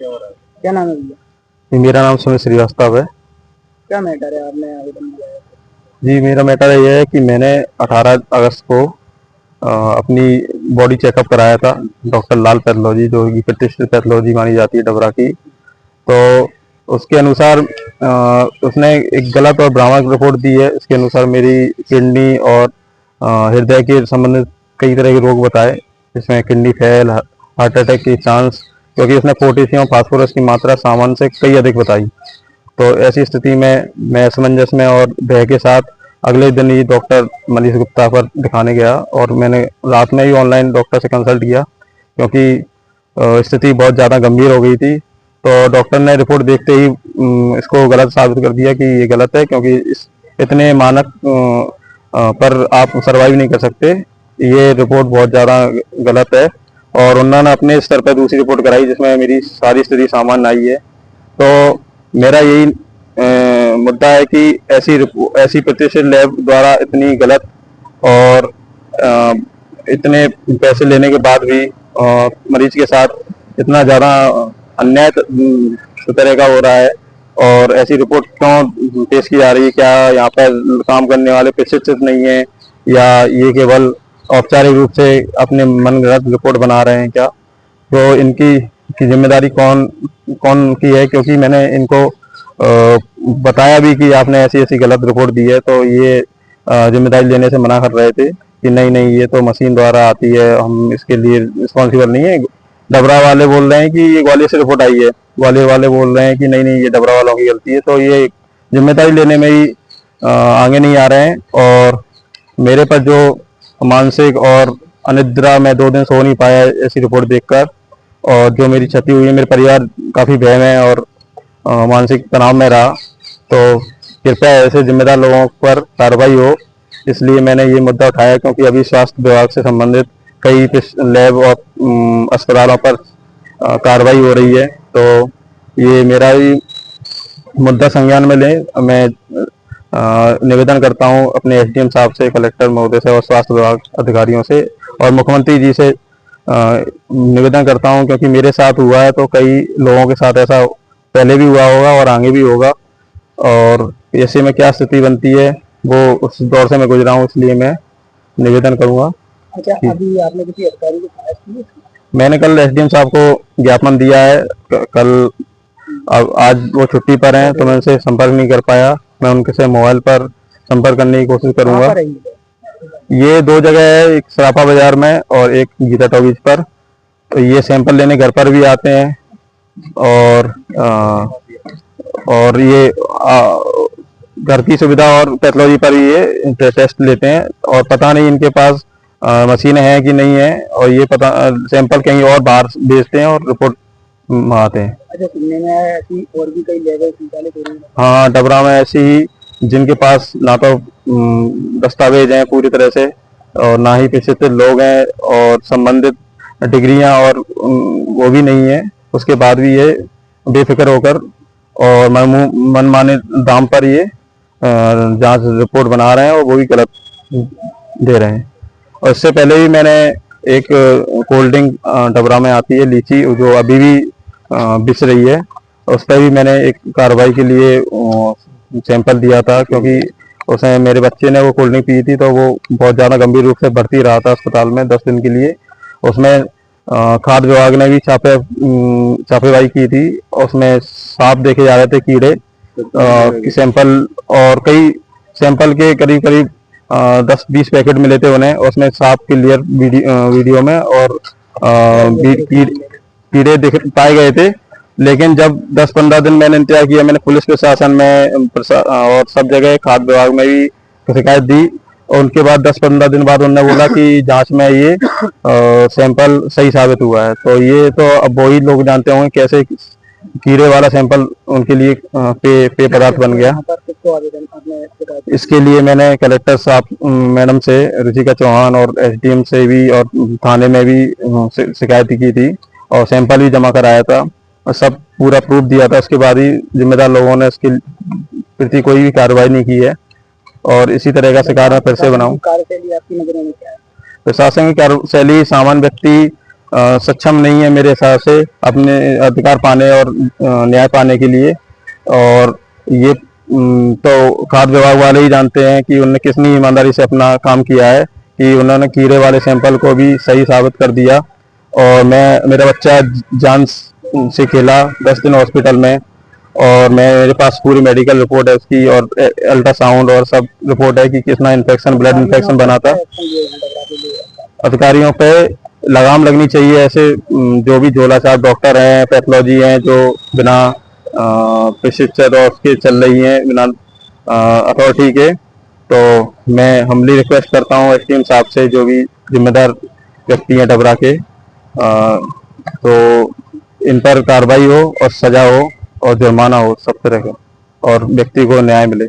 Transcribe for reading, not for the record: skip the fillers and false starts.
क्या हो रहा है? क्या नाम है भैया? मेरा नाम सुमित श्रीवास्तव है। क्या मैटर है, आपने आवेदन दिया है? जी, मेरा मैटर ये है कि मैंने 18 अगस्त को अपनी बॉडी चेकअप कराया था डॉक्टर लाल पैथोलॉजी, जो कि प्रतिष्ठित पैथोलॉजी मानी जाती है डबरा की। तो उसके अनुसार उसने एक गलत और भ्रामक रिपोर्ट दी है। इसके अनुसार मेरी किडनी और हृदय के संबंधित कई तरह के रोग बताए, जिसमें किडनी फेल, हार्ट अटैक के चांस, क्योंकि उसने पोटेशियम और फास्फोरस की मात्रा सामान्य से कई अधिक बताई। तो ऐसी स्थिति में मैं असमंजस में और भय के साथ अगले दिन ही डॉक्टर मनीष गुप्ता पर दिखाने गया, और मैंने रात में ही ऑनलाइन डॉक्टर से कंसल्ट किया, क्योंकि स्थिति बहुत ज़्यादा गंभीर हो गई थी। तो डॉक्टर ने रिपोर्ट देखते ही इसको गलत साबित कर दिया कि ये गलत है, क्योंकि इतने मानक पर आप सर्वाइव नहीं कर सकते। ये रिपोर्ट बहुत ज़्यादा गलत है। और उन्होंने अपने स्तर पर दूसरी रिपोर्ट कराई, जिसमें मेरी सारी स्थिति सामान्य आई है। तो मेरा यही मुद्दा है कि ऐसी प्रतिष्ठित लैब द्वारा इतनी गलत और इतने पैसे लेने के बाद भी मरीज के साथ इतना ज़्यादा अन्याय तरह का हो रहा है। और ऐसी रिपोर्ट क्यों पेश की जा रही है? क्या यहाँ पर काम करने वाले प्रशिक्षित नहीं है, या ये केवल औपचारिक रूप से अपने मनगढ़ंत रिपोर्ट बना रहे हैं क्या? तो इनकी जिम्मेदारी कौन कौन की है? क्योंकि मैंने इनको बताया भी कि आपने ऐसी ऐसी गलत रिपोर्ट दी है, तो ये जिम्मेदारी लेने से मना कर रहे थे कि नहीं नहीं, ये तो मशीन द्वारा आती है, हम इसके लिए रिस्पॉन्सिबल नहीं है। डबरा वाले बोल रहे हैं कि ये ग्वालियर से रिपोर्ट आई है, ग्वालियर वाले बोल रहे हैं कि नहीं नहीं, ये डबरा वालों की गलती है। तो ये जिम्मेदारी लेने में ही आगे नहीं आ रहे हैं। और मेरे पर जो मानसिक और अनिद्रा, मैं 2 दिन सो नहीं पाया ऐसी रिपोर्ट देखकर, और जो मेरी क्षति हुई है, मेरे परिवार काफ़ी भय में और मानसिक तनाव में रहा। तो कृपया ऐसे जिम्मेदार लोगों पर कार्रवाई हो, इसलिए मैंने ये मुद्दा उठाया, क्योंकि अभी स्वास्थ्य विभाग से संबंधित कई लैब और अस्पतालों पर कार्रवाई हो रही है। तो ये मेरा ही मुद्दा संज्ञान में लें। मैं निवेदन करता हूं अपने एसडीएम साहब से, कलेक्टर महोदय से और स्वास्थ्य विभाग अधिकारियों से, और मुख्यमंत्री जी से निवेदन करता हूं, क्योंकि मेरे साथ हुआ है तो कई लोगों के साथ ऐसा पहले भी हुआ होगा और आगे भी होगा। और ऐसे में क्या स्थिति बनती है, वो उस दौर से मैं गुजरा हूँ, इसलिए मैं निवेदन करूंगा। अच्छा, अभी आपने किसी अधिकारी को शिकायत की है? मैंने कल एसडीएम साहब को ज्ञापन दिया है। कल आज वो छुट्टी पर हैं, तो मैं उनसे संपर्क नहीं कर पाया। मैं उनके से मोबाइल पर संपर्क करने की कोशिश करूंगा। ये 2 जगह है, एक सराफा बाजार में और एक गीता टॉकीज पर। तो ये सैंपल लेने घर पर भी आते हैं, और ये घर की सुविधा और पैथोलॉजी पर ही ये टेस्ट लेते हैं। और पता नहीं इनके पास मशीनें हैं कि नहीं है, और ये पता सैंपल कहीं और बाहर भेजते हैं और रिपोर्ट मंगाते हैं। अच्छा, सुनने में आया ऐसी और भी कई लेबर संचालित हो रही है? हाँ, डबरा में ऐसी ही, जिनके पास ना तो दस्तावेज हैं पूरी तरह से, और ना ही प्रशिक्षित लोग हैं, और संबंधित डिग्रियां और वो भी नहीं है। उसके बाद भी ये बेफिक्र होकर और मनमाने दाम पर ये जांच रिपोर्ट बना रहे हैं, और वो भी गलत दे रहे हैं। और इससे पहले भी मैंने एक कोल्ड ड्रिंक डबरा में आती है लीची, जो अभी भी बिछ रही है, उस पर भी मैंने एक कार्रवाई के लिए सैंपल दिया था, क्योंकि उसमें मेरे बच्चे ने वो कोल्ड ड्रिंक पी थी, तो वो बहुत ज़्यादा गंभीर रूप से भर्ती रहा था अस्पताल में 10 दिन के लिए। उसमें खाद्य विभाग ने भी छापेमारी की थी। उसमें सांप देखे जा रहे थे, कीड़े की सैंपल, और कई सैंपल के करीब करीब 10-20 पैकेट मिले थे उन्हें। उसमें सांप क्लियर वीडियो में और कीड़े पाए गए थे। लेकिन जब 10-15 दिन मैंने इंतजार किया, मैंने पुलिस प्रशासन में और सब जगह खाद्य विभाग में भी शिकायत दी, और उनके बाद 10-15 दिन बाद उन्होंने बोला कि जांच में ये सैंपल सही साबित हुआ है। तो ये तो अब वही लोग जानते होंगे कैसे कीड़े वाला सैंपल उनके लिए पेय पदार्थ बन गया। इसके लिए मैंने कलेक्टर साहब मैडम से, रुचिका चौहान, और एसडीएम से भी और थाने में भी शिकायत की थी, और सैंपल भी जमा कराया था, और सब पूरा प्रूफ दिया था। उसके बाद ही जिम्मेदार लोगों ने इसके प्रति कोई भी कार्रवाई नहीं की है, और इसी तरह का शिकार मैं फिर से बनाऊं। कार्यशैली आपकी नजरों में क्या है? प्रशासन की कार्यशैली सामान्य व्यक्ति सक्षम नहीं है मेरे हिसाब से अपने अधिकार पाने और न्याय पाने के लिए। और ये तो खाद्य विभाग वाले ही जानते हैं कि उन्होंने कितनी ईमानदारी से अपना काम किया है कि उन्होंने कीड़े वाले सैंपल को भी सही साबित कर दिया। और मेरा बच्चा जान से खेला 10 दिन हॉस्पिटल में, और मेरे पास पूरी मेडिकल रिपोर्ट है उसकी, और अल्ट्रासाउंड और सब रिपोर्ट है कि कितना इन्फेक्शन, ब्लड इन्फेक्शन बना था। अधिकारियों पे लगाम लगनी चाहिए। ऐसे जो भी झोला छाप डॉक्टर हैं, पैथोलॉजी हैं, जो बिना प्रशिक्षण और उसके चल रही हैं, बिना अथॉरिटी के। तो मैं हम्बली रिक्वेस्ट करता हूँ एसडीएम साहब से, जो भी जिम्मेदार व्यक्ति हैं डबरा के, तो इन पर कार्रवाई हो और सजा हो और जुर्माना हो सब तरह का, और व्यक्ति को न्याय मिले।